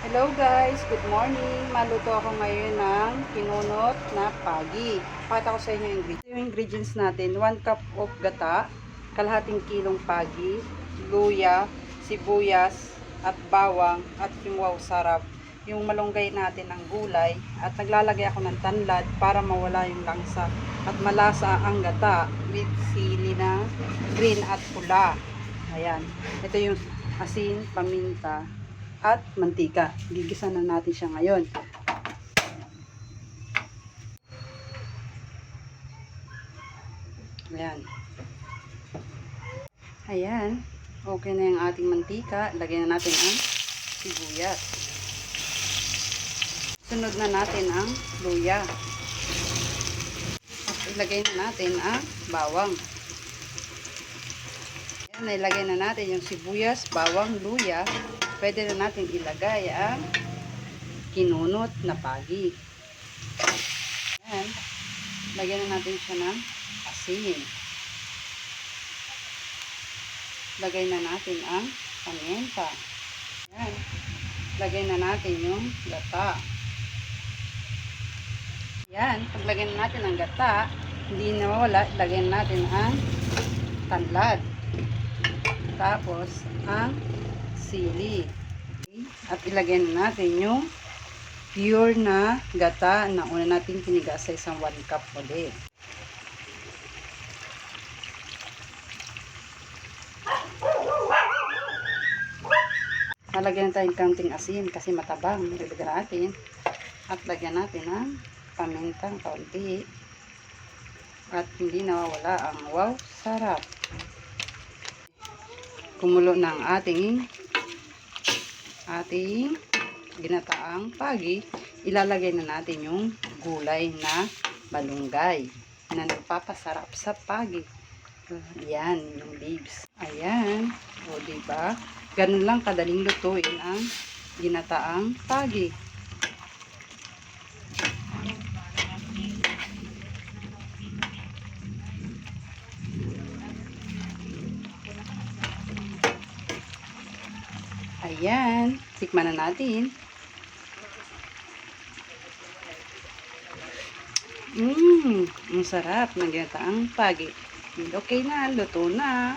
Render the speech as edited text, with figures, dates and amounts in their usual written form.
Hello guys, good morning. Maluto ako ngayon ng kinunot na pagi. Pakita ko sa inyo yung ingredients natin. 1 cup of gata, kalahating kilong pagi, luya, sibuyas, at bawang, at yung wow sarap. Yung malunggay natin ng gulay, at naglalagay ako ng tanlad para mawala yung langsa. At malasa ang gata with sili na green at pula. Ayan, ito yung asin, paminta, at mantika. Gigisa na natin siya ngayon. Ayan. Ayan. Okay na yung ating mantika. Lagyan na natin ang sibuyas. Sunod na natin ang luya. At ilagay na natin ang bawang. Ayan, ilagay na natin yung sibuyas, bawang, luya. Pwede na natin ilagay ang kinunot na pagi. Ayan. Lagyan na natin siya ng asin. Lagay na natin ang paminta. Ayan. Lagay na natin yung gata. Ayan. Paglagay na natin ang gata, hindi nawala, lagay na natin ang tanlad. Tapos, ang sili. At ilagay na natin yung pure na gata na una natin tiniga sa isang 1 cup ulit. Lalagyan tayong kaunting asin kasi matabang. Nilagyan natin. At lagyan natin ng pamintang kaunti. At hindi nawawala ang wow sarap. Kumulo na ang ating ginataang pagi, ilalagay na natin yung gulay na malunggay na nagpapasarap sa pagi. Ayan, yung leaves. Ayan. O, diba? Ganun lang kadaling lutuin ang ginataang pagi. Ayan, tikman na natin. Ang sarap ng ginataang pagi. Okay na, luto na.